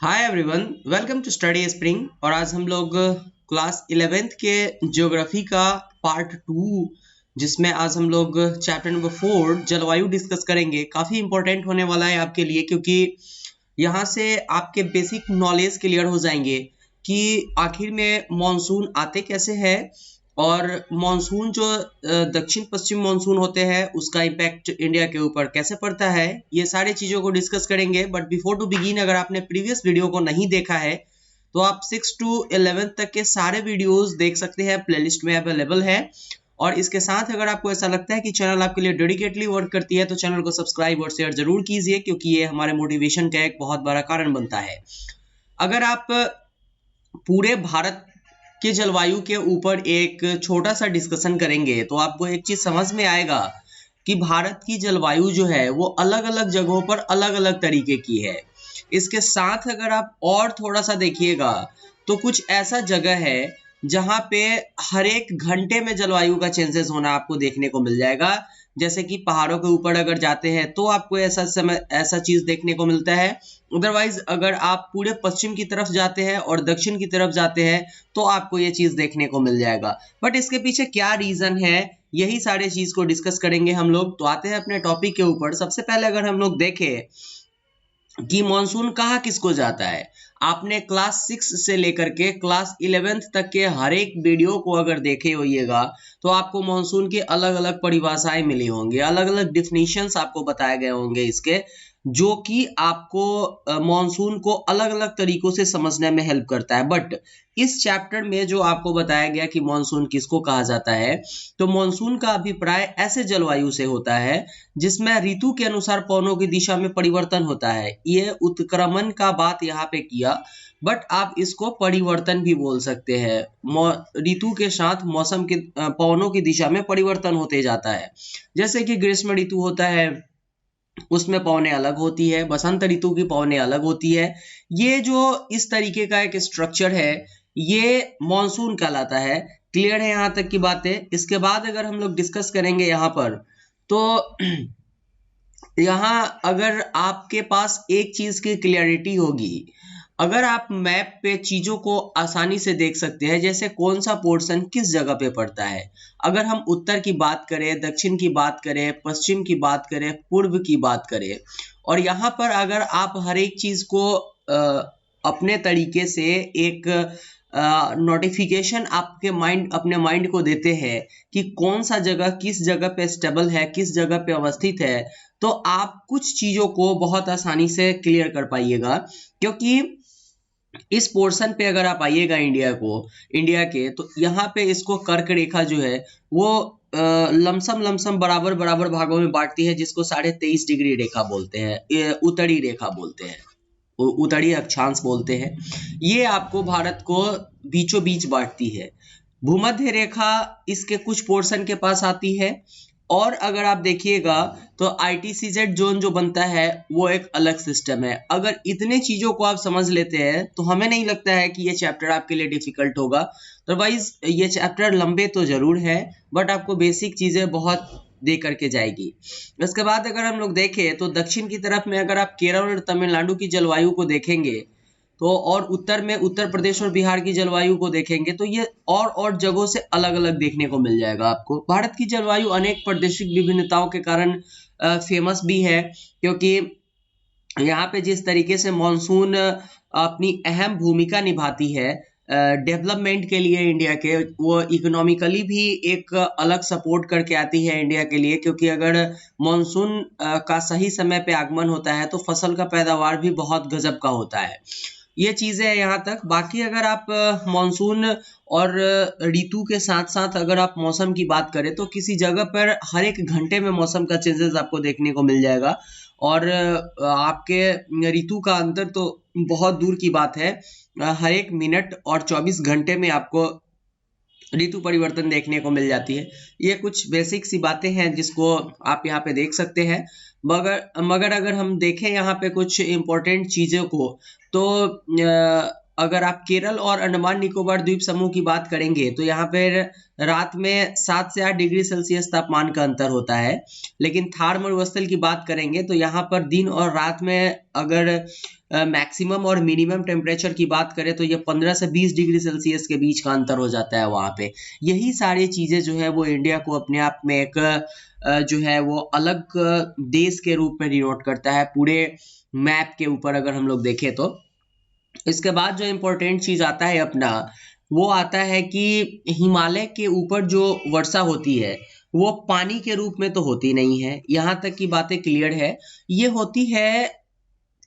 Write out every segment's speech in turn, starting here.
Hi everyone, welcome to Study Spring. और आज हम लोग क्लास 11th के ज्योग्राफी का पार्ट 2 जिसमें आज हम लोग चैप्टर नंबर 4 जलवायु डिस्कस करेंगे। काफ़ी इंपॉर्टेंट होने वाला है आपके लिए, क्योंकि यहाँ से आपके बेसिक नॉलेज क्लियर हो जाएंगे कि आखिर में मॉनसून आते कैसे हैं और मॉनसून जो दक्षिण पश्चिम मॉनसून होते हैं उसका इम्पैक्ट इंडिया के ऊपर कैसे पड़ता है। ये सारी चीज़ों को डिस्कस करेंगे। बट बिफोर टू बिगिन, अगर आपने प्रीवियस वीडियो को नहीं देखा है तो आप 6 to 11 तक के सारे वीडियोस देख सकते हैं, प्लेलिस्ट में अवेलेबल है। और इसके साथ अगर आपको ऐसा लगता है कि चैनल आपके लिए डेडिकेटली वर्क करती है तो चैनल को सब्सक्राइब और शेयर जरूर कीजिए, क्योंकि ये हमारे मोटिवेशन का एक बहुत बड़ा कारण बनता है। अगर आप पूरे भारत के जलवायु के ऊपर एक छोटा सा डिस्कशन करेंगे तो आपको एक चीज समझ में आएगा कि भारत की जलवायु जो है वो अलग अलग जगहों पर अलग अलग तरीके की है। इसके साथ अगर आप और थोड़ा सा देखिएगा तो कुछ ऐसा जगह है जहां पे हर एक घंटे में जलवायु का चेंजेस होना आपको देखने को मिल जाएगा। जैसे कि पहाड़ों के ऊपर अगर जाते हैं तो आपको ऐसा चीज देखने को मिलता है। अदरवाइज अगर आप पूरे पश्चिम की तरफ जाते हैं और दक्षिण की तरफ जाते हैं तो आपको ये चीज देखने को मिल जाएगा। बट इसके पीछे क्या रीजन है, यही सारे चीज को डिस्कस करेंगे हम लोग। तो आते हैं अपने टॉपिक के ऊपर। सबसे पहले अगर हम लोग देखें कि मॉनसून कहाँ किसको जाता है, आपने क्लास 6 से लेकर के क्लास 11th तक के हर एक वीडियो को अगर देखे होइएगा तो आपको मॉनसून की अलग अलग परिभाषाएं मिली होंगी, अलग अलग डिफिनीशंस आपको बताए गए होंगे इसके, जो कि आपको मॉनसून को अलग अलग तरीकों से समझने में हेल्प करता है। बट इस चैप्टर में जो आपको बताया गया कि मॉनसून किसको कहा जाता है, तो मॉनसून का अभिप्राय ऐसे जलवायु से होता है जिसमें ऋतु के अनुसार पवनों की दिशा में परिवर्तन होता है। ये उत्क्रमण का बात यहाँ पे किया, बट आप इसको परिवर्तन भी बोल सकते हैं। ऋतु के साथ मौसम के पवनों की दिशा में परिवर्तन होते जाता है। जैसे कि ग्रीष्म ऋतु होता है, उसमें पवनें अलग होती है, बसंत ऋतु की पवनें अलग होती है। ये जो इस तरीके का एक स्ट्रक्चर है ये मॉनसून कहलाता है। क्लियर है यहाँ तक की बातें। इसके बाद अगर हम लोग डिस्कस करेंगे यहाँ पर, तो यहाँ अगर आपके पास एक चीज की क्लियरिटी होगी, अगर आप मैप पे चीजों को आसानी से देख सकते हैं, जैसे कौन सा पोर्शन किस जगह पे पड़ता है। अगर हम उत्तर की बात करें, दक्षिण की बात करें, पश्चिम की बात करें, पूर्व की बात करें, और यहाँ पर अगर आप हर एक चीज को अपने तरीके से एक नोटिफिकेशन अपने माइंड को देते हैं कि कौन सा जगह किस जगह पे स्टेबल है, किस जगह पे अवस्थित है, तो आप कुछ चीजों को बहुत आसानी से क्लियर कर पाइएगा। क्योंकि इस पोर्शन पे अगर आप आइएगा इंडिया के, तो यहाँ पे इसको कर्क रेखा जो है वो लमसम बराबर बराबर भागों में बांटती है, जिसको 23.5 डिग्री रेखा बोलते हैं, उत्तरी रेखा बोलते हैं, उत्तरी अक्षांश बोलते हैं। ये आपको भारत को बीचों बीच बांटती है। भूमध्य रेखा इसके कुछ पोर्शन के पास आती है। और अगर आप देखिएगा तो ITCZ जोन जो बनता है वो एक अलग सिस्टम है। अगर इतने चीजों को आप समझ लेते हैं तो हमें नहीं लगता है कि ये चैप्टर आपके लिए डिफिकल्ट होगा। अदरवाइज ये चैप्टर लंबे तो जरूर है, बट आपको बेसिक चीजें बहुत दे करके जाएगी। इसके बाद अगर हम लोग देखें तो दक्षिण की तरफ में अगर आप केरल और तमिलनाडु की जलवायु को देखेंगे तो, और उत्तर में उत्तर प्रदेश और बिहार की जलवायु को देखेंगे तो ये और जगहों से अलग अलग देखने को मिल जाएगा आपको। भारत की जलवायु अनेक प्रादेशिक विभिन्नताओं के कारण फेमस भी है, क्योंकि यहाँ पे जिस तरीके से मॉनसून अपनी अहम भूमिका निभाती है डेवलपमेंट के लिए इंडिया के, वो इकोनॉमिकली भी एक अलग सपोर्ट करके आती है इंडिया के लिए। क्योंकि अगर मॉनसून का सही समय पे आगमन होता है तो फसल का पैदावार भी बहुत गजब का होता है। ये चीजें है यहाँ तक। बाकी अगर आप मॉनसून और ऋतु के साथ साथ अगर आप मौसम की बात करें तो किसी जगह पर हर एक घंटे में मौसम का चेंजेस आपको देखने को मिल जाएगा। और आपके ऋतु का अंतर तो बहुत दूर की बात है, हर एक मिनट और 24 घंटे में आपको ऋतु परिवर्तन देखने को मिल जाती है। ये कुछ बेसिक सी बातें हैं जिसको आप यहाँ पे देख सकते हैं। मगर अगर हम देखें यहाँ पे कुछ इम्पोर्टेंट चीजों को, तो अगर आप केरल और अंडमान निकोबार द्वीप समूह की बात करेंगे तो यहाँ पर रात में 7 से 8 डिग्री सेल्सियस तापमान का अंतर होता है। लेकिन थार मरुस्थल की बात करेंगे तो यहाँ पर दिन और रात में अगर मैक्सिमम और मिनिमम टेम्परेचर की बात करें तो ये 15 से 20 डिग्री सेल्सियस के बीच का अंतर हो जाता है वहाँ पे। यही सारी चीज़ें जो है वो इंडिया को अपने आप में एक जो है वो अलग देश के रूप में डिनोट करता है पूरे मैप के ऊपर अगर हम लोग देखें तो। इसके बाद जो इम्पोर्टेंट चीज़ आता है अपना, वो आता है कि हिमालय के ऊपर जो वर्षा होती है वो पानी के रूप में तो होती नहीं है, यहाँ तक की बातें क्लियर है। ये होती है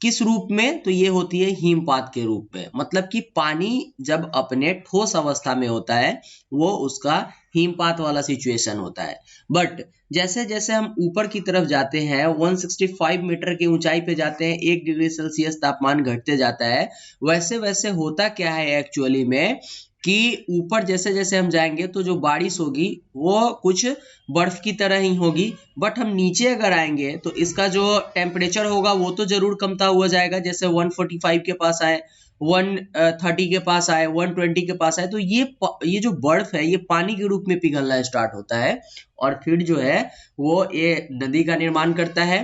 किस रूप में, तो ये होती है हिमपात के रूप में। मतलब कि पानी जब अपने ठोस अवस्था में होता है वो उसका हिमपात वाला सिचुएशन होता है। बट जैसे जैसे हम ऊपर की तरफ जाते हैं 165 मीटर की ऊंचाई पे जाते हैं, 1 डिग्री सेल्सियस तापमान घटते जाता है। वैसे वैसे होता क्या है एक्चुअली में कि ऊपर जैसे जैसे हम जाएंगे तो जो बारिश होगी वो कुछ बर्फ की तरह ही होगी, बट हम नीचे अगर आएंगे तो इसका जो टेम्परेचर होगा वो तो जरूर कमता हुआ जाएगा। जैसे 145 के पास आए, 130 के पास आए, 120 के पास आए, तो ये जो बर्फ है ये पानी के रूप में पिघलना स्टार्ट होता है और फिर जो है वो ये नदी का निर्माण करता है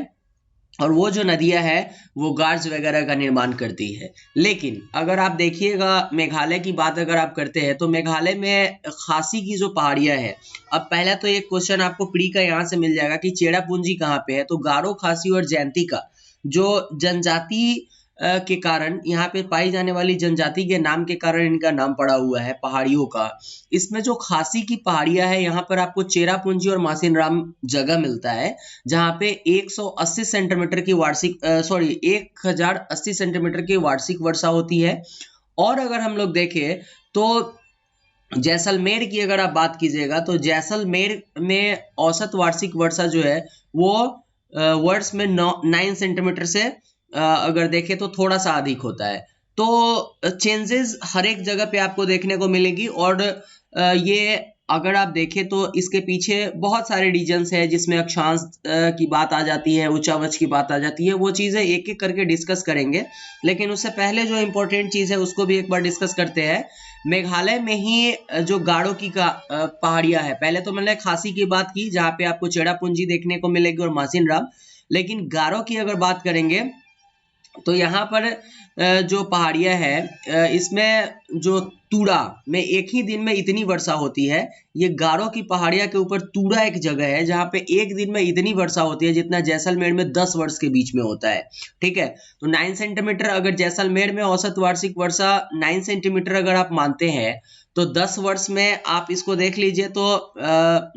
और वो जो नदियां हैं वो गार्ज वगैरह का निर्माण करती है। लेकिन अगर आप देखिएगा मेघालय की बात अगर आप करते हैं तो मेघालय में खासी की जो पहाड़ियां है, अब पहला तो एक क्वेश्चन आपको प्री का यहाँ से मिल जाएगा कि चेरापूंजी कहाँ पे है, तो गारो, खासी और जयंती का जो जनजाति के कारण यहाँ पे पाई जाने वाली जनजाति के नाम के कारण इनका नाम पड़ा हुआ है पहाड़ियों का। इसमें जो खासी की पहाड़ियां है यहाँ पर आपको चेरापूंजी और मासिनराम जगह मिलता है, जहाँ पे 180 सेंटीमीटर की वार्षिक 1080 सेंटीमीटर की वार्षिक वर्षा होती है। और अगर हम लोग देखें तो जैसलमेर की अगर आप बात कीजिएगा तो जैसलमेर में औसत वार्षिक वर्षा जो है वो वर्ष में 9 सेंटीमीटर से अगर देखें तो थोड़ा सा अधिक होता है। तो चेंजेस हर एक जगह पे आपको देखने को मिलेगी। और ये अगर आप देखें तो इसके पीछे बहुत सारे रीजन्स है जिसमें अक्षांश की बात आ जाती है, उच्चावच की बात आ जाती है, वो चीज़ें एक एक करके डिस्कस करेंगे। लेकिन उससे पहले जो इम्पोर्टेंट चीज़ है उसको भी एक बार डिस्कस करते हैं। मेघालय में ही जो गारो की का पहाड़ियाँ है, पहले तो मैंने खासी की बात की जहाँ पे आपको चेरापूंजी देखने को मिलेगी और मासिनराम, लेकिन गारो की अगर बात करेंगे तो यहाँ पर जो पहाड़ियाँ है इसमें जो तूड़ा में एक ही दिन में इतनी वर्षा होती है। ये गारो की पहाड़ियाँ के ऊपर तूड़ा एक जगह है जहाँ पे एक दिन में इतनी वर्षा होती है जितना जैसलमेर में 10 वर्ष के बीच में होता है। ठीक है, तो 9 सेंटीमीटर अगर जैसलमेर में औसत वार्षिक वर्षा 9 सेंटीमीटर अगर आप मानते हैं तो 10 वर्ष में आप इसको देख लीजिए तो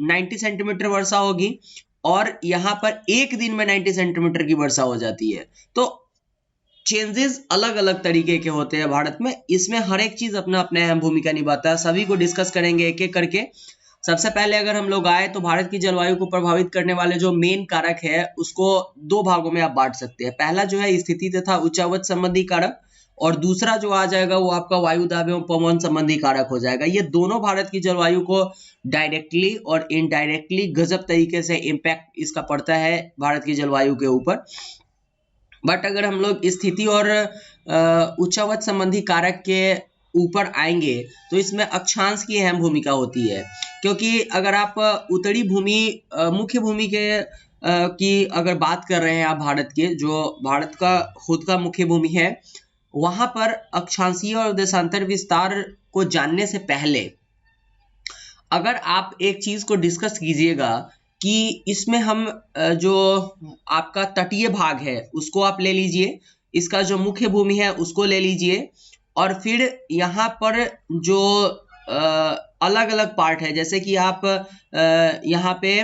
90 सेंटीमीटर वर्षा होगी और यहाँ पर एक दिन में 90 सेंटीमीटर की वर्षा हो जाती है। तो चेंजेस अलग अलग तरीके के होते हैं भारत में, इसमें हर एक चीज अपना अपना अहम भूमिका निभाता है। सभी को डिस्कस करेंगे एक एक करके। सबसे पहले अगर हम लोग आए तो भारत की जलवायु को प्रभावित करने वाले जो मेन कारक है उसको दो भागों में आप बांट सकते हैं। पहला जो है स्थिति तथा उच्चावच संबंधी कारक और दूसरा जो आ जाएगा वो आपका वायु दाब एवं पवन संबंधी कारक हो जाएगा। ये दोनों भारत की जलवायु को डायरेक्टली और इनडायरेक्टली गजब तरीके से इम्पैक्ट इसका पड़ता है भारत की जलवायु के ऊपर। बट अगर हम लोग स्थिति और उच्चावच संबंधी कारक के ऊपर आएंगे तो इसमें अक्षांश की अहम भूमिका होती है, क्योंकि अगर आप उत्तरी भूमि मुख्य भूमि के की अगर बात कर रहे हैं आप भारत के, जो भारत का खुद का मुख्य भूमि है, वहां पर अक्षांशीय और देशांतर विस्तार को जानने से पहले अगर आप एक चीज को डिस्कस कीजिएगा कि इसमें हम जो आपका तटीय भाग है उसको आप ले लीजिए, इसका जो मुख्य भूमि है उसको ले लीजिए और फिर यहाँ पर जो अलग अलग पार्ट है, जैसे कि आप यहाँ पे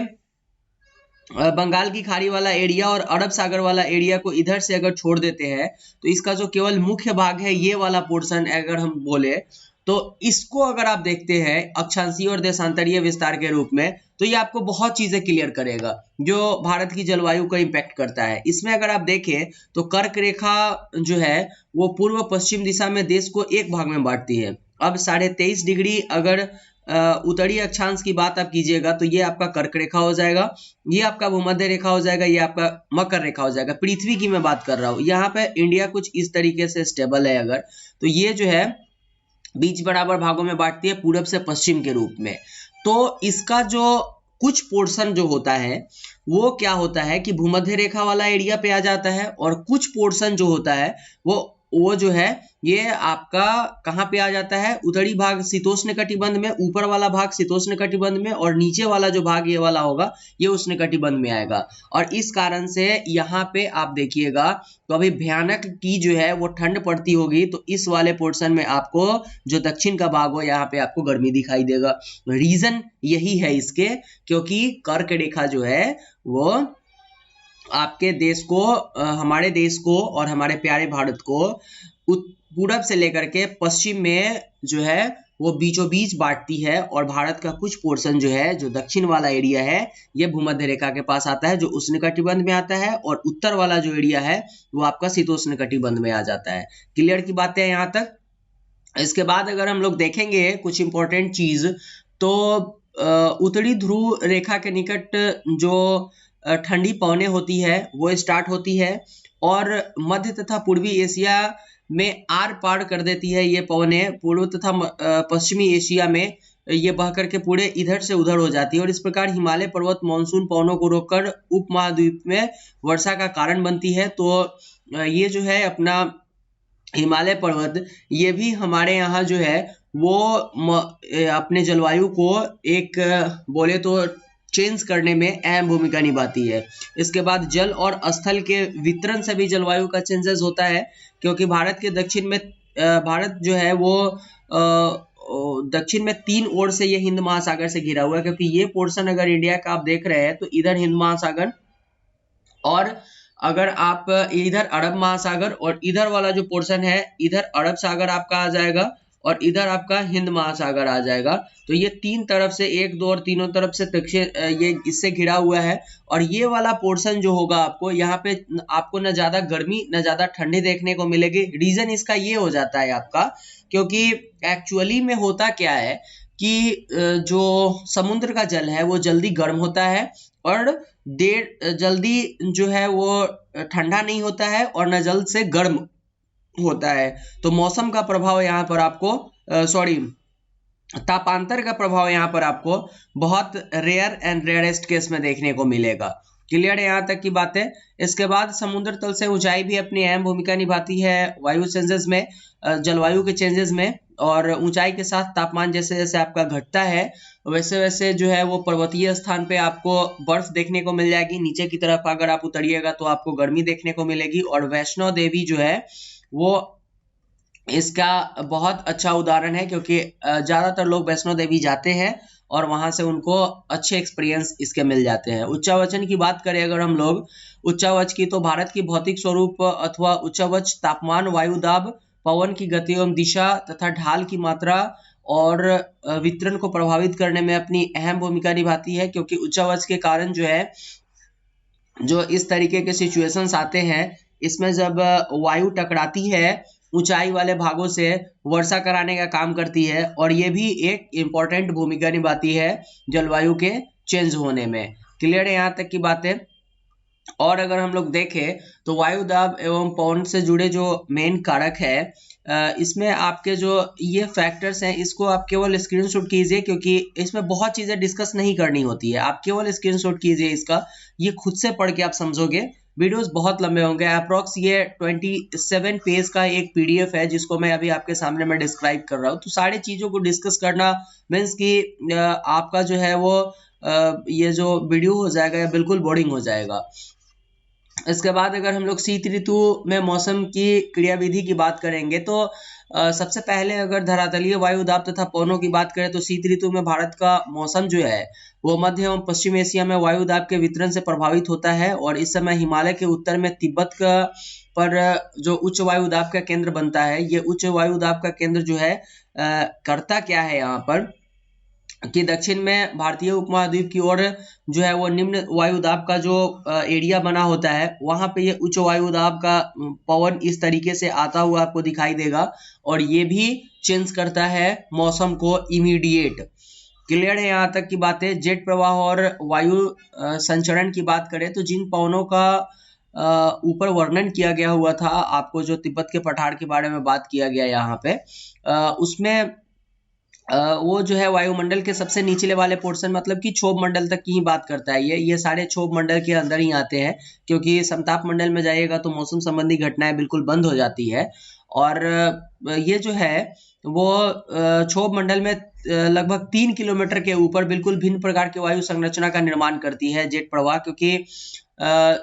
बंगाल की खाड़ी वाला एरिया और अरब सागर वाला एरिया को इधर से अगर छोड़ देते हैं तो इसका जो केवल मुख्य भाग है ये वाला पोर्शन अगर हम बोले तो इसको अगर आप देखते हैं अक्षांशीय और देशांतरीय विस्तार के रूप में तो ये आपको बहुत चीजें क्लियर करेगा जो भारत की जलवायु को इम्पैक्ट करता है। इसमें अगर आप देखें तो कर्क रेखा जो है वो पूर्व पश्चिम दिशा में देश को एक भाग में बांटती है। अब 23.5 डिग्री अगर उत्तरी अक्षांश की बात आप कीजिएगा तो ये आपका कर्क रेखा हो जाएगा, ये आपका भूमध्य रेखा हो जाएगा, ये आपका मकर रेखा हो जाएगा। पृथ्वी की मैं बात कर रहा हूँ, यहाँ पे इंडिया कुछ इस तरीके से स्टेबल है अगर, तो ये जो है बीच बराबर भागों में बांटती है पूरब से पश्चिम के रूप में। तो इसका जो कुछ पोर्शन जो होता है वो क्या होता है कि भूमध्य रेखा वाला एरिया पे आ जाता है और कुछ पोर्शन जो होता है वो वो जो है ये आपका कहाँ पे आ जाता है, उत्तरी भाग शीतोष्ण कटिबंध में, ऊपर वाला भाग शीतोष्ण कटिबंध में, और नीचे वाला जो भाग ये वाला होगा ये उष्ण कटिबंध में आएगा। और इस कारण से यहाँ पे आप देखिएगा तो अभी भयानक की जो है वो ठंड पड़ती होगी, तो इस वाले पोर्शन में आपको जो दक्षिण का भाग हो यहाँ पे आपको गर्मी दिखाई देगा। रीजन यही है इसके, क्योंकि कर्क रेखा जो है वो आपके देश को, हमारे देश को और हमारे प्यारे भारत को पूरब से लेकर के पश्चिम में जो है वो बीचों बीच बांटती है, और भारत का कुछ पोर्शन जो है, जो दक्षिण वाला एरिया है, ये भूमध्य रेखा के पास आता है, जो उष्ण कटिबंध में आता है, और उत्तर वाला जो एरिया है वो आपका शीतोष्ण कटिबंध में आ जाता है। क्लियर की बातें हैं यहाँ तक। इसके बाद अगर हम लोग देखेंगे कुछ इंपॉर्टेंट चीज, तो उत्तरी ध्रुव रेखा के निकट जो ठंडी पवनें होती है वो स्टार्ट होती है, और मध्य तथा पूर्वी एशिया में आर पार कर देती है ये पवनें, पूर्व तथा पश्चिमी एशिया में ये बह करके पूरे इधर से उधर हो जाती है, और इस प्रकार हिमालय पर्वत मानसून पवनों को रोककर उपमहाद्वीप में वर्षा का कारण बनती है। तो ये जो है अपना हिमालय पर्वत, ये भी हमारे यहाँ जो है वो अपने जलवायु को एक बोले तो चेंज करने में अहम भूमिका निभाती है। इसके बाद जल और स्थल के वितरण से भी जलवायु का चेंजेस होता है, क्योंकि भारत के दक्षिण में भारत जो है वो दक्षिण में 3 ओर से ये हिंद महासागर से घिरा हुआ है, क्योंकि ये पोर्शन अगर इंडिया का आप देख रहे हैं तो इधर हिंद महासागर, और अगर आप इधर अरब महासागर, और इधर वाला जो पोर्शन है इधर अरब सागर आपका आ जाएगा, और इधर आपका हिंद महासागर आ जाएगा। तो ये 3 तरफ से, 1, 2 और तीनों तरफ से ये इससे घिरा हुआ है। और ये वाला पोर्शन जो होगा आपको यहाँ पे आपको न ज्यादा गर्मी न ज्यादा ठंडी देखने को मिलेगी। रीजन इसका ये हो जाता है आपका, क्योंकि एक्चुअली में होता क्या है कि जो समुद्र का जल है वो जल्दी गर्म होता है, और जल्दी जो है वो ठंडा नहीं होता है, और न जल्द से गर्म होता है। तो मौसम का प्रभाव यहाँ पर आपको तापांतर का प्रभाव यहाँ पर आपको बहुत रेयर एंड रेयरेस्ट केस में देखने को मिलेगा। क्लियर है यहाँ तक की बात है। इसके बाद समुद्र तल से ऊंचाई भी अपनी अहम भूमिका निभाती है वायु चेंजेस में, जलवायु के चेंजेस में, और ऊंचाई के साथ तापमान जैसे जैसे आपका घटता है वैसे वैसे जो है वो पर्वतीय स्थान पे आपको बर्फ देखने को मिल जाएगी। नीचे की तरफ अगर आप उतरिएगा तो आपको गर्मी देखने को मिलेगी। और वैष्णो देवी जो है वो इसका बहुत अच्छा उदाहरण है, क्योंकि ज्यादातर लोग वैष्णो देवी जाते हैं और वहां से उनको अच्छे एक्सपीरियंस इसके मिल जाते हैं। उच्चावचन की बात करें अगर हम लोग उच्चावच की, तो भारत की भौतिक स्वरूप अथवा उच्चावच तापमान, वायु दाब, पवन की गति एवं दिशा तथा ढाल की मात्रा और वितरण को प्रभावित करने में अपनी अहम भूमिका निभाती है। क्योंकि उच्चावच के कारण जो है जो इस तरीके के सिचुएशंस आते हैं, इसमें जब वायु टकराती है ऊंचाई वाले भागों से, वर्षा कराने का काम करती है, और ये भी एक इम्पोर्टेंट भूमिका निभाती है जलवायु के चेंज होने में। क्लियर है यहाँ तक की बातें। और अगर हम लोग देखें तो वायु दाब एवं पवन से जुड़े जो मेन कारक है, इसमें आपके जो ये फैक्टर्स हैं इसको आप केवल स्क्रीनशॉट कीजिए, क्योंकि इसमें बहुत चीजें डिस्कस नहीं करनी होती है। आप केवल स्क्रीनशॉट कीजिए इसका, ये खुद से पढ़ के आप समझोगे। वीडियोस बहुत लंबे होंगे, अप्रोक्स ये 27 पेज का एक पीडीएफ है जिसको मैं अभी आपके सामने मैं डिस्क्राइब कर रहा हूँ। तो सारी चीजों को डिस्कस करना मीन्स कि आपका जो है वो ये जो वीडियो हो जाएगा ये बिल्कुल बोरिंग हो जाएगा। इसके बाद अगर हम लोग शीत ऋतु में मौसम की क्रियाविधि की बात करेंगे, तो सबसे पहले अगर धरातलीय वायु दाब तथा पवनों की बात करें तो शीत ऋतु में भारत का मौसम जो है वो मध्य एवं पश्चिम एशिया में वायु दाब के वितरण से प्रभावित होता है। और इस समय हिमालय के उत्तर में तिब्बत का पर जो उच्च वायु दाब का केंद्र बनता है, ये उच्च वायु दाब का केंद्र जो है करता क्या है यहाँ पर कि दक्षिण में भारतीय उपमहाद्वीप की ओर जो है वो निम्न वायु दाब का जो एरिया बना होता है, वहां पे ये उच्च वायु दाब का पवन इस तरीके से आता हुआ आपको दिखाई देगा, और ये भी चेंज करता है मौसम को इमीडिएट। क्लियर है यहाँ तक की बातें। जेट प्रवाह और वायु संचरण की बात करें तो जिन पवनों का ऊपर वर्णन किया गया हुआ था आपको, जो तिब्बत के पठार के बारे में बात किया गया यहाँ पे, उसमें वो जो है वायुमंडल के सबसे निचले वाले पोर्शन मतलब कि क्षोभ मंडल तक की ही बात करता है। ये सारे क्षोभ मंडल के अंदर ही आते हैं, क्योंकि समताप मंडल में जाइएगा तो मौसम संबंधी घटनाएं बिल्कुल बंद हो जाती है। और ये जो है वो क्षोभ मंडल में लगभग 3 किलोमीटर के ऊपर बिल्कुल भिन्न प्रकार के वायु संरचना का निर्माण करती है जेट प्रवाह, क्योंकि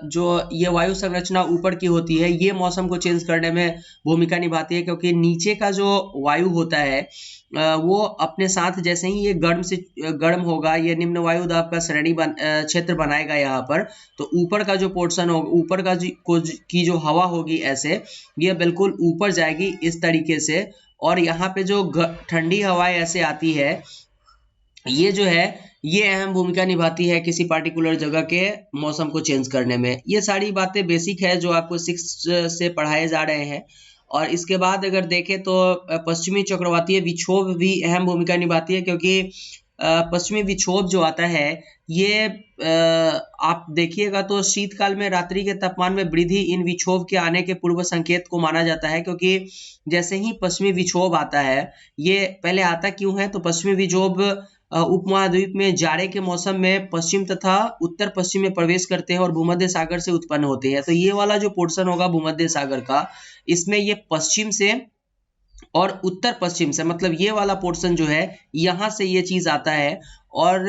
जो ये वायु संरचना ऊपर की होती है ये मौसम को चेंज करने में भूमिका निभाती है, क्योंकि नीचे का जो वायु होता है वो अपने साथ जैसे ही ये गर्म होगा, ये निम्न वायु दाब का श्रेणी क्षेत्र बनाएगा यहाँ पर, तो ऊपर का जो पोर्शन होगा, ऊपर का की जो हवा होगी ऐसे ये बिल्कुल ऊपर जाएगी इस तरीके से, और यहाँ पे जो ठंडी हवाएं ऐसे आती है ये जो है ये अहम भूमिका निभाती है किसी पार्टिकुलर जगह के मौसम को चेंज करने में। ये सारी बातें बेसिक है जो आपको 6 से पढ़ाए जा रहे हैं। और इसके बाद अगर देखें तो पश्चिमी चक्रवातीय विक्षोभ भी अहम भूमिका निभाती है, क्योंकि पश्चिमी विक्षोभ जो आता है ये आप देखिएगा तो शीतकाल में रात्रि के तापमान में वृद्धि इन विक्षोभ के आने के पूर्व संकेत को माना जाता है, क्योंकि जैसे ही पश्चिमी विक्षोभ आता है, ये पहले आता क्यों है तो पश्चिमी विक्षोभ उपमहाद्वीप में जाड़े के मौसम में पश्चिम तथा उत्तर पश्चिम में प्रवेश करते हैं और भूमध्य सागर से उत्पन्न होते हैं। तो ये वाला जो पोर्शन होगा भूमध्य सागर का, इसमें ये पश्चिम से और उत्तर पश्चिम से, मतलब ये वाला पोर्शन जो है यहाँ से ये चीज आता है, और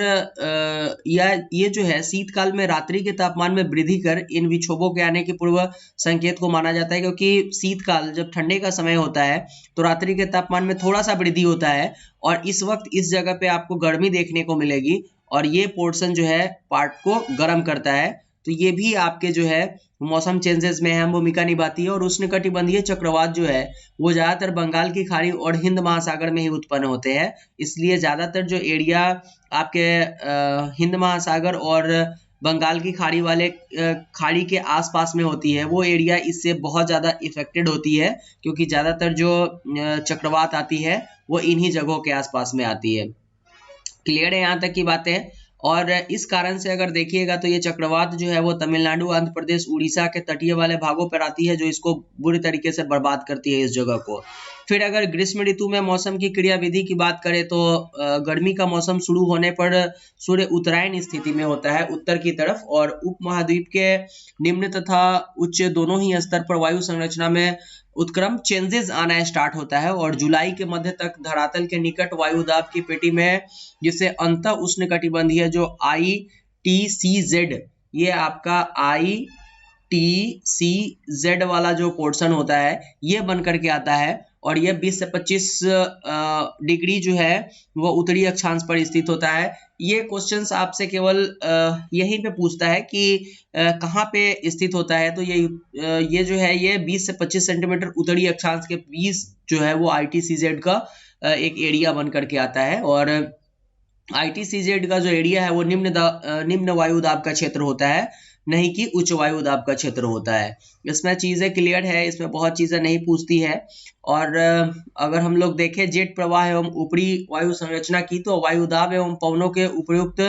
ये जो है शीतकाल में रात्रि के तापमान में वृद्धि कर इन विक्षोभों के आने के पूर्व संकेत को माना जाता है, क्योंकि शीतकाल जब ठंडे का समय होता है तो रात्रि के तापमान में थोड़ा सा वृद्धि होता है, और इस वक्त इस जगह पे आपको गर्मी देखने को मिलेगी, और ये पोर्शन जो है पार्ट को गर्म करता है। तो ये भी आपके जो है मौसम चेंजेस में अहम भूमिका निभाती है। और उष्णकटिबंधीय चक्रवात जो है वो ज्यादातर बंगाल की खाड़ी और हिंद महासागर में ही उत्पन्न होते हैं, इसलिए ज्यादातर जो एरिया आपके हिंद महासागर और बंगाल की खाड़ी वाले खाड़ी के आसपास में होती है वो एरिया इससे बहुत ज्यादा इफेक्टेड होती है, क्योंकि ज्यादातर जो चक्रवात आती है वो इन्हीं जगहों के आसपास में आती है। क्लियर है यहाँ तक की बातें? और इस कारण से अगर देखिएगा तो ये चक्रवात जो है वो तमिलनाडु, आंध्र प्रदेश, उड़ीसा के तटीय वाले भागों पर आती है, जो इसको बुरी तरीके से बर्बाद करती है इस जगह को। फिर अगर ग्रीष्म ऋतु में मौसम की क्रियाविधि की बात करें तो गर्मी का मौसम शुरू होने पर सूर्य उत्तरायण स्थिति में होता है उत्तर की तरफ, और उपमहाद्वीप के निम्न तथा उच्च दोनों ही स्तर पर वायु संरचना में उत्क्रम चेंजेस आना स्टार्ट होता है, और जुलाई के मध्य तक धरातल के निकट वायुदाब की पेटी में, जिसे अंत उष्णकटिबंधीय जो ITCZ, ये आपका ITCZ वाला जो पोर्शन होता है ये बन करके आता है, और ये 20 से 25 डिग्री जो है वो उत्तरी अक्षांश पर स्थित होता है। ये क्वेश्चंस आपसे केवल यहीं पे पूछता है कि कहाँ पे स्थित होता है, तो ये जो है ये 20 से 25 सेंटीमीटर उत्तरी अक्षांश के बीच जो है वो ITCZ का एक एरिया बन करके आता है, और ITCZ का जो एरिया है वो निम्न वायु दाब का क्षेत्र होता है, नहीं कि उच्च वायु दाब का क्षेत्र होता है। इसमें चीजें क्लियर है, इसमें बहुत चीजें नहीं पूछती है। और अगर हम लोग देखें जेट प्रवाह एवं ऊपरी वायु संरचना की, तो वायु दाब एवं पवनों के उपयुक्त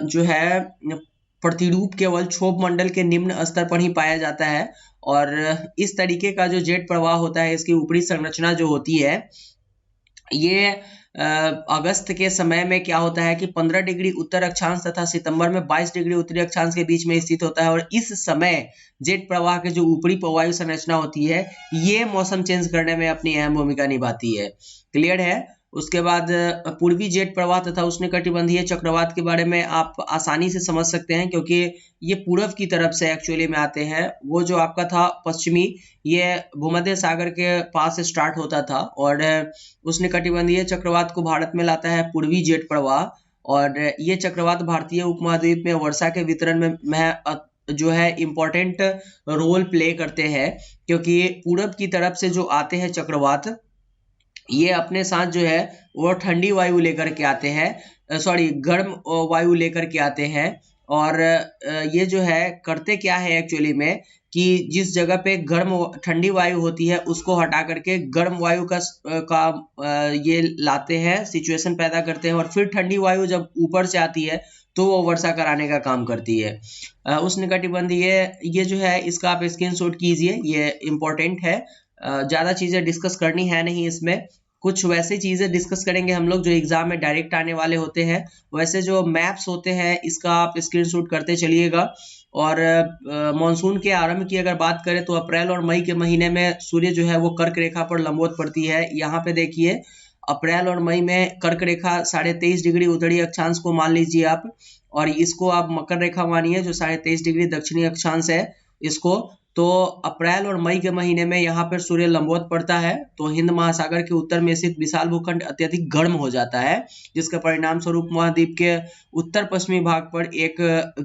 जो है प्रतिरूप केवल क्षोभ मंडल के निम्न स्तर पर ही पाया जाता है, और इस तरीके का जो जेट प्रवाह होता है इसकी ऊपरी संरचना जो होती है ये अगस्त के समय में क्या होता है कि 15 डिग्री उत्तर अक्षांश तथा सितंबर में 22 डिग्री उत्तरी अक्षांश के बीच में स्थित होता है, और इस समय जेट प्रवाह के जो ऊपरी वायु संरचना होती है ये मौसम चेंज करने में अपनी अहम भूमिका निभाती है। क्लियर है? उसके बाद पूर्वी जेट प्रवाह तथा उष्णकटिबंधीय चक्रवात के बारे में आप आसानी से समझ सकते हैं, क्योंकि ये पूर्व की तरफ से एक्चुअली में आते हैं। वो जो आपका था पश्चिमी, ये भूमध्य सागर के पास से स्टार्ट होता था, और उष्णकटिबंधीय चक्रवात को भारत में लाता है पूर्वी जेट प्रवाह, और ये चक्रवात भारतीय उपमहाद्वीप में वर्षा के वितरण में जो है इम्पोर्टेंट रोल प्ले करते हैं, क्योंकि पूर्व की तरफ से जो आते हैं चक्रवात ये अपने साथ जो है वो ठंडी वायु लेकर के आते हैं, सॉरी गर्म वायु लेकर के आते हैं, और ये जो है करते क्या है एक्चुअली में कि जिस जगह पे गर्म ठंडी वायु होती है उसको हटा करके गर्म वायु का ये लाते हैं, सिचुएशन पैदा करते हैं, और फिर ठंडी वायु जब ऊपर से आती है तो वो वर्षा कराने का काम करती है। उष्णकटिबंधीय ये जो है इसका आप स्क्रीनशॉट कीजिए, ये इम्पोर्टेंट है, ज़्यादा चीज़ें डिस्कस करनी है नहीं इसमें। कुछ वैसे चीजें डिस्कस करेंगे हम लोग जो एग्जाम में डायरेक्ट आने वाले होते हैं। वैसे जो मैप्स होते हैं इसका आप स्क्रीनशॉट करते चलिएगा। और मॉनसून के आरंभ की अगर बात करें तो अप्रैल और मई के महीने में सूर्य जो है वो कर्क रेखा पर लंबवत पड़ती है। यहाँ पे देखिए अप्रैल और मई में कर्क रेखा 23.5 डिग्री उत्तरी अक्षांश को मान लीजिए आप, और इसको आप मकर रेखा मानिए जो 23.5 डिग्री दक्षिणी अक्षांश है इसको। तो अप्रैल और मई के महीने में यहाँ पर सूर्य लंबवत पड़ता है तो हिंद महासागर के उत्तर में स्थित विशाल भूखंड अत्यधिक गर्म हो जाता है, जिसका परिणाम स्वरूप महाद्वीप के उत्तर पश्चिमी भाग पर एक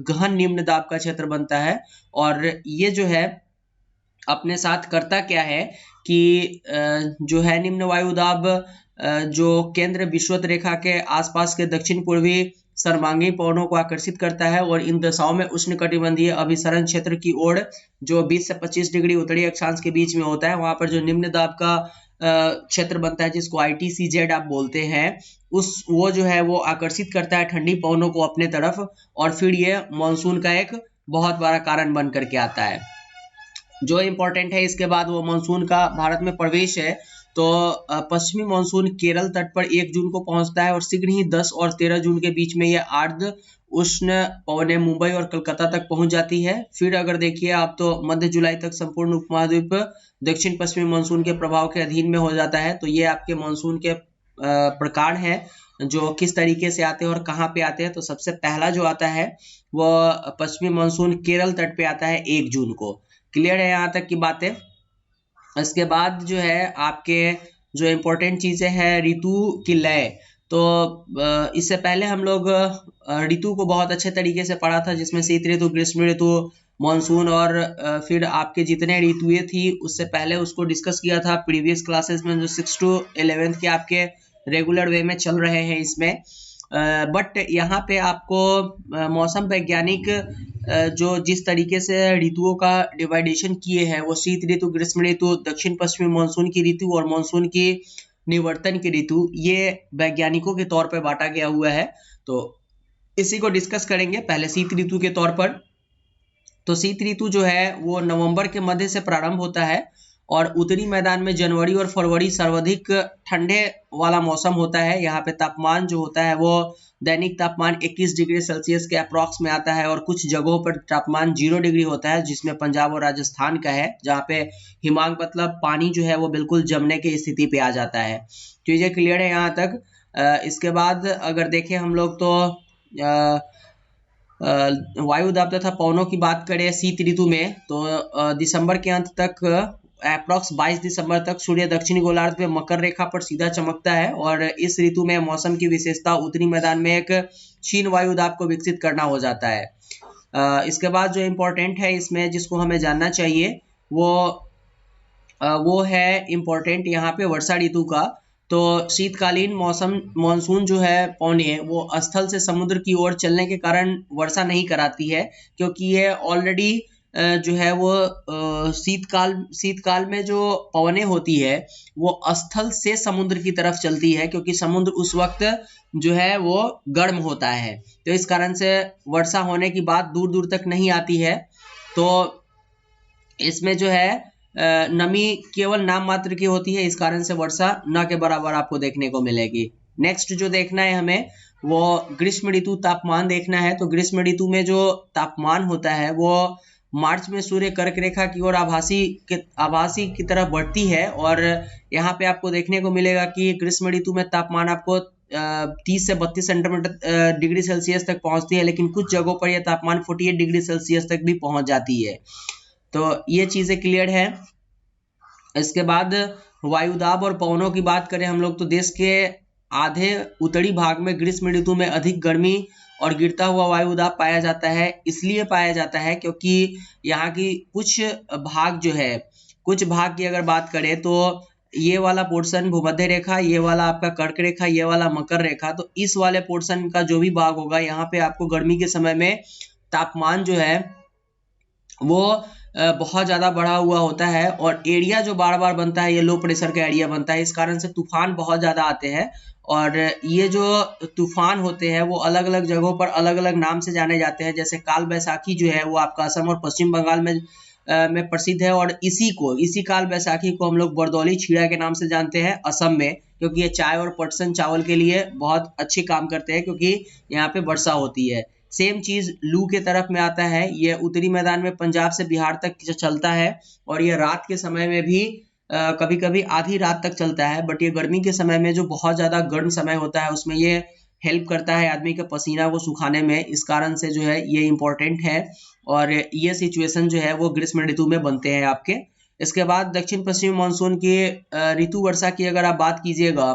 गहन निम्न दाब का क्षेत्र बनता है। और ये जो है अपने साथ करता क्या है कि जो है निम्न वायु दाब जो केंद्र विषुवत रेखा के आसपास के दक्षिण पूर्वी सर्वांगी पवनों को आकर्षित करता है और इन दशाओं में उष्णकटिबंधीय अभिसरण क्षेत्र की ओर जो 20 से 25 डिग्री उत्तरी अक्षांश के बीच में होता है वहां पर जो निम्न दाब का क्षेत्र बनता है जिसको ITCZ आप बोलते हैं, वो जो है वो आकर्षित करता है ठंडी पवनों को अपने तरफ, और फिर ये मानसून का एक बहुत बड़ा कारण बन करके आता है। जो इम्पोर्टेंट है इसके बाद वो मानसून का भारत में प्रवेश है। तो पश्चिमी मानसून केरल तट पर 1 जून को पहुंचता है और शीघ्र ही 10 और 13 जून के बीच में यह आर्द्र उष्ण पवनें मुंबई और कलकत्ता तक पहुंच जाती है। फिर अगर देखिए आप तो मध्य जुलाई तक संपूर्ण उपमहाद्वीप दक्षिण पश्चिमी मानसून के प्रभाव के अधीन में हो जाता है। तो ये आपके मानसून के प्रकार हैं जो किस तरीके से आते हैं और कहाँ पे आते हैं। तो सबसे पहला जो आता है वो पश्चिमी मानसून केरल तट पे आता है 1 जून को। क्लियर है यहाँ तक की बातें। इसके बाद जो है आपके जो इम्पोर्टेंट चीजें हैं ऋतु की लय। तो इससे पहले हम लोग ऋतु को बहुत अच्छे तरीके से पढ़ा था जिसमें शीत ऋतु, ग्रीष्म ऋतु, मानसून और फिर आपके जितने ऋतुएं थी उससे पहले उसको डिस्कस किया था प्रीवियस क्लासेस में जो 6 to 11th के आपके रेगुलर वे में चल रहे हैं इसमें। बट यहाँ पे आपको मौसम वैज्ञानिक जो जिस तरीके से ऋतुओं का डिवाइडेशन किए हैं वो शीत ऋतु, ग्रीष्म ऋतु, दक्षिण पश्चिमी मानसून की ऋतु और मानसून की निवर्तन की ऋतु, ये वैज्ञानिकों के तौर पर बांटा गया हुआ है। तो इसी को डिस्कस करेंगे पहले शीत ऋतु के तौर पर। तो शीत ऋतु जो है वो नवंबर के मध्य से प्रारंभ होता है और उत्तरी मैदान में जनवरी और फरवरी सर्वाधिक ठंडे वाला मौसम होता है। यहाँ पे तापमान जो होता है वो दैनिक तापमान 21 डिग्री सेल्सियस के अप्रॉक्स में आता है और कुछ जगहों पर तापमान 0 डिग्री होता है जिसमें पंजाब और राजस्थान का है जहाँ पे हिमांक मतलब पानी जो है वो बिल्कुल जमने की स्थिति पे आ जाता है। चीजें क्लियर है यहाँ तक। इसके बाद अगर देखें हम लोग तो वायु दाब तथा पवनों की बात करें शीत ऋतु में तो दिसंबर के अंत तक अप्रॉक्स 22 दिसंबर तक सूर्य दक्षिणी गोलार्ध पे मकर रेखा पर सीधा चमकता है और इस ऋतु में मौसम की विशेषता उत्तरी मैदान में एक क्षीण वायु दाब को विकसित करना हो जाता है। इसके बाद जो इम्पोर्टेंट है इसमें जिसको हमें जानना चाहिए वो है इम्पोर्टेंट यहाँ पे वर्षा ऋतु का। तो शीतकालीन मौसम मानसून जो है पौने वो स्थल से समुद्र की ओर चलने के कारण वर्षा नहीं कराती है क्योंकि ये ऑलरेडी जो है वो शीतकाल में जो पवनें होती है वो स्थल से समुद्र की तरफ चलती है क्योंकि समुद्र उस वक्त जो है वो गर्म होता है। तो इस कारण से वर्षा होने की बात दूर दूर तक नहीं आती है। तो इसमें जो है नमी केवल नाम मात्र की होती है, इस कारण से वर्षा न के बराबर आपको देखने को मिलेगी। नेक्स्ट जो देखना है हमें वो ग्रीष्म ऋतु तापमान देखना है। तो ग्रीष्म ऋतु में जो तापमान होता है वो मार्च में सूर्य कर्क रेखा की ओर आभासी की तरफ बढ़ती है और यहाँ पे आपको देखने को मिलेगा कि ग्रीष्म ऋतु में तापमान आपको 30 से 32 सेंटीमीटर डिग्री सेल्सियस तक पहुंचती है, लेकिन कुछ जगहों पर यह तापमान 48 डिग्री सेल्सियस तक भी पहुंच जाती है। तो ये चीजें क्लियर है। इसके बाद वायुदाब और पवनों की बात करें हम लोग तो देश के आधे उत्तरी भाग में ग्रीष्म ऋतु में अधिक गर्मी और गिरता हुआ वायुदाब पाया जाता है। इसलिए पाया जाता है क्योंकि यहाँ की कुछ भाग की अगर बात करें तो ये वाला पोर्शन भूमध्य रेखा, ये वाला आपका कर्क रेखा, ये वाला मकर रेखा, तो इस वाले पोर्शन का जो भी भाग होगा यहाँ पे आपको गर्मी के समय में तापमान जो है वो बहुत ज़्यादा बढ़ा हुआ होता है और एरिया जो बार बार बनता है ये लो प्रेशर का एरिया बनता है। इस कारण से तूफान बहुत ज़्यादा आते हैं और ये जो तूफान होते हैं वो अलग अलग जगहों पर अलग अलग नाम से जाने जाते हैं। जैसे काल बैसाखी जो है वो आपका असम और पश्चिम बंगाल में प्रसिद्ध है और इसी काल बैसाखी को हम लोग बरदौली छीड़ा के नाम से जानते हैं असम में, क्योंकि ये चाय और पटसन चावल के लिए बहुत अच्छे काम करते हैं, क्योंकि यहाँ पे वर्षा होती है। सेम चीज लू के तरफ में आता है, ये उत्तरी मैदान में पंजाब से बिहार तक चलता है और ये रात के समय में भी कभी कभी आधी रात तक चलता है, बट ये गर्मी के समय में जो बहुत ज्यादा गर्म समय होता है उसमें ये हेल्प करता है आदमी के पसीना को सुखाने में। इस कारण से जो है ये इम्पोर्टेंट है और ये सिचुएशन जो है वो ग्रीष्म ऋतु में बनते हैं आपके। इसके बाद दक्षिण पश्चिमी मानसून की ऋतु वर्षा की अगर आप बात कीजिएगा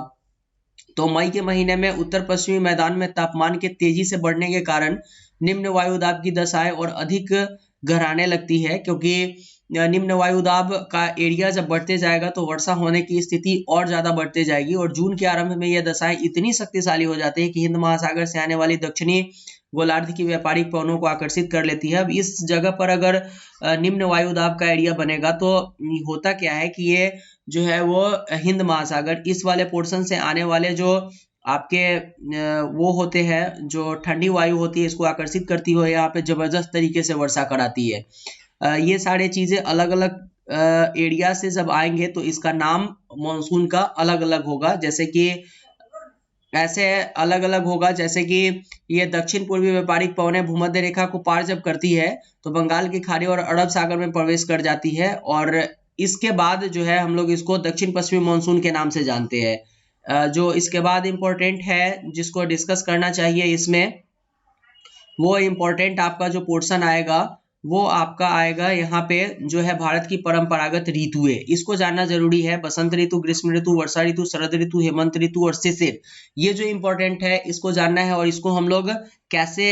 तो मई के महीने में उत्तर पश्चिमी मैदान में तापमान के तेजी से बढ़ने के कारण निम्न वायुदाब की दशाएं और अधिक गहराने लगती है, क्योंकि निम्न वायुदाब का एरिया जब बढ़ते जाएगा तो वर्षा होने की स्थिति और ज्यादा बढ़ते जाएगी और जून के आरंभ में यह दशाएं इतनी शक्तिशाली हो जाती है कि हिंद महासागर से आने वाली दक्षिणी गोलार्ध की व्यापारिक पवनों को आकर्षित कर लेती है। अब इस जगह पर अगर निम्न वायुदाब का एरिया बनेगा तो होता क्या है कि ये जो है वो हिंद महासागर इस वाले पोर्शन से आने वाले जो आपके वो होते हैं जो ठंडी वायु होती है इसको आकर्षित करती हो, यहाँ पे जबरदस्त तरीके से वर्षा कराती है। ये सारे चीजें अलग अलग एरिया से जब आएंगे तो इसका नाम मॉनसून का अलग अलग होगा, जैसे कि ऐसे अलग अलग होगा। जैसे कि ये दक्षिण पूर्वी व्यापारिक पवनें भूमध्य रेखा को पार जब करती है तो बंगाल की खाड़ी और अरब सागर में प्रवेश कर जाती है और इसके बाद जो है हम लोग इसको दक्षिण पश्चिमी मानसून के नाम से जानते हैं। जो इसके बाद इम्पोर्टेंट है जिसको डिस्कस करना चाहिए इसमें, वो इम्पोर्टेंट आपका जो पोर्शन आएगा वो आपका आएगा यहाँ पे जो है भारत की परंपरागत ऋतुएं, इसको जानना जरूरी है। बसंत ऋतु, ग्रीष्म ऋतु, वर्षा ऋतु, शरद ऋतु, हेमंत ऋतु और शिशिर, ये जो इम्पोर्टेंट है इसको जानना है। और इसको हम लोग कैसे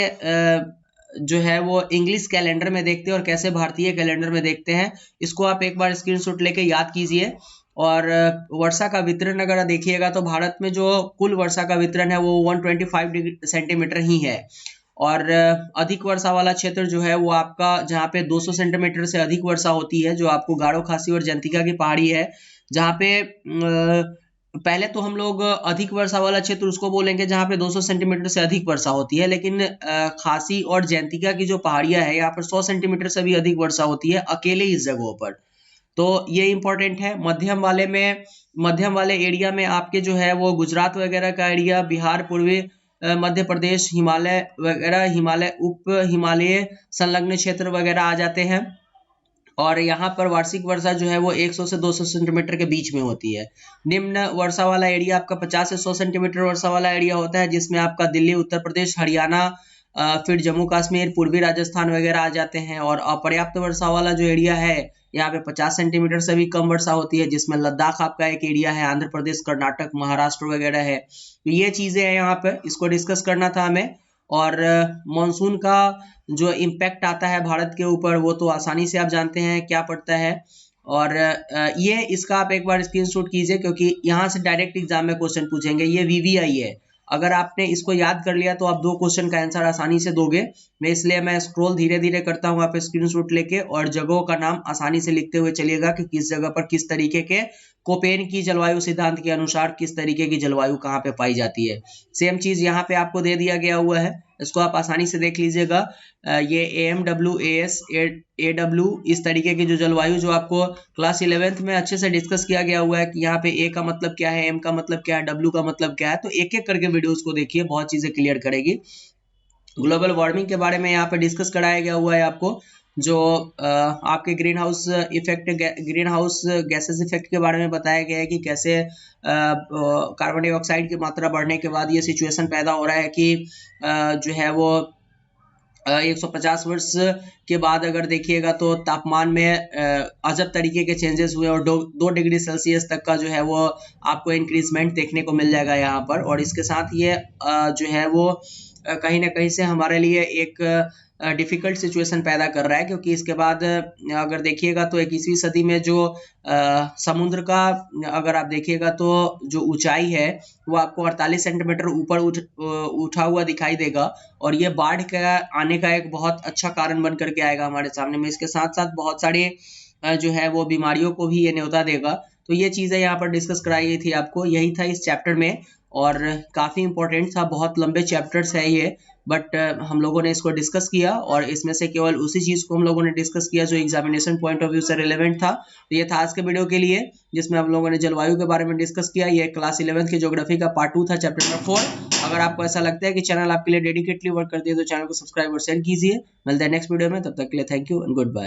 जो है वो इंग्लिश कैलेंडर में देखते हैं और कैसे भारतीय कैलेंडर में देखते हैं, इसको आप एक बार स्क्रीनशॉट लेके याद कीजिए। और वर्षा का वितरण अगर देखिएगा तो भारत में जो कुल वर्षा का वितरण है वो 125 सेंटीमीटर ही है और अधिक वर्षा वाला क्षेत्र जो है वो आपका जहाँ पे 200 सेंटीमीटर से अधिक वर्षा होती है, जो आपको गारो खासी और जयंतिका की पहाड़ी है, जहाँ पे पहले तो हम लोग अधिक वर्षा वाला क्षेत्र उसको बोलेंगे जहाँ पे 200 सेंटीमीटर से अधिक वर्षा होती है, लेकिन खासी और जयंतिका की जो पहाड़ियां है यहाँ पर 100 सेंटीमीटर से भी अधिक वर्षा होती है अकेले इस जगहों पर। तो ये इंपॉर्टेंट है। मध्यम वाले एरिया में आपके जो है वो गुजरात वगैरह का एरिया, बिहार, पूर्वी मध्य प्रदेश, हिमालय वगैरह, हिमालय, उप हिमालय संलग्न क्षेत्र वगैरह आ जाते हैं और यहाँ पर वार्षिक वर्षा जो है वो 100 से 200 सेंटीमीटर के बीच में होती है। निम्न वर्षा वाला एरिया आपका 50 से 100 सेंटीमीटर वर्षा वाला एरिया होता है, जिसमें आपका दिल्ली, उत्तर प्रदेश, हरियाणा, फिर जम्मू कश्मीर, पूर्वी राजस्थान वगैरह आ जाते हैं। और अपर्याप्त वर्षा वाला जो एरिया है यहाँ पे 50 सेंटीमीटर से भी कम वर्षा होती है, जिसमें लद्दाख आपका एक एरिया है, आंध्र प्रदेश, कर्नाटक, महाराष्ट्र वगैरह है। तो ये चीजें हैं यहाँ पे, इसको डिस्कस करना था हमें। और मॉनसून का जो इम्पैक्ट आता है भारत के ऊपर वो तो आसानी से आप जानते हैं क्या पड़ता है। और ये इसका आप एक बार स्क्रीनशॉट कीजिए क्योंकि यहाँ से डायरेक्ट एग्जाम में क्वेश्चन पूछेंगे। ये वीवीआई है, अगर आपने इसको याद कर लिया तो आप 2 क्वेश्चन का आंसर आसानी से दोगे। इसलिए मैं स्क्रॉल धीरे धीरे करता हूँ, आप स्क्रीनशॉट लेके और जगहों का नाम आसानी से लिखते हुए चलिएगा कि किस जगह पर किस तरीके के कोपेन की जलवायु सिद्धांत के अनुसार किस तरीके की जलवायु कहाँ पे पाई जाती है। सेम चीज यहाँ पे आपको दे दिया गया हुआ है, इसको आप आसानी से देख लीजिएगा। ये AMW, AS, AW इस तरीके की जो जलवायु जो आपको क्लास 11th में अच्छे से डिस्कस किया गया हुआ है कि यहाँ पे A का मतलब क्या है, M का मतलब क्या है, W का मतलब क्या है। तो एक एक करके वीडियोस को देखिए, बहुत चीजें क्लियर करेगी। ग्लोबल वार्मिंग के बारे में यहाँ पे डिस्कस कराया गया हुआ है आपको, जो आपके ग्रीन हाउस गैसेस इफेक्ट के बारे में बताया गया है कि कैसे कार्बन डाइऑक्साइड की मात्रा बढ़ने के बाद ये सिचुएशन पैदा हो रहा है कि जो है वो 150 वर्ष के बाद अगर देखिएगा तो तापमान में अजब तरीके के चेंजेस हुए और 2 डिग्री सेल्सियस तक का जो है वो आपको इंक्रीजमेंट देखने को मिल जाएगा यहाँ पर। और इसके साथ ये जो है वो कहीं ना कहीं से हमारे लिए एक डिफिकल्ट सिचुएशन पैदा कर रहा है, क्योंकि इसके बाद अगर देखिएगा तो 21वीं सदी में जो समुद्र का अगर आप देखिएगा तो जो ऊंचाई है वो आपको 48 सेंटीमीटर ऊपर उठा हुआ दिखाई देगा और ये बाढ़ का आने का एक बहुत अच्छा कारण बन करके आएगा हमारे सामने में। इसके साथ साथ बहुत सारे जो है वो बीमारियों को भी ये न्योता देगा। तो ये चीजें यहाँ पर डिस्कस कराई गई थी आपको, यही था इस चैप्टर में और काफी इंपॉर्टेंट था। बहुत लंबे चैप्टर्स है ये, बट हम लोगों ने इसको डिस्कस किया और इसमें से केवल उसी चीज़ को हम लोगों ने डिस्कस किया जो एग्जामिनेशन पॉइंट ऑफ व्यू से रिलेवेंट था। तो ये था आज के वीडियो के लिए, जिसमें हम लोगों ने जलवायु के बारे में डिस्कस किया। ये क्लास 11th की ज्योग्राफी का पार्ट 2 था, चैप्टर नंबर 4। अगर आपको ऐसा लगता है कि चैनल आपके लिए डेडिकेटली वर्क करती है तो चैनल को सब्सक्राइब और शेयर कीजिए। मिलते हैं नेक्स्ट वीडियो में, तब तक के लिए thank you and good bye.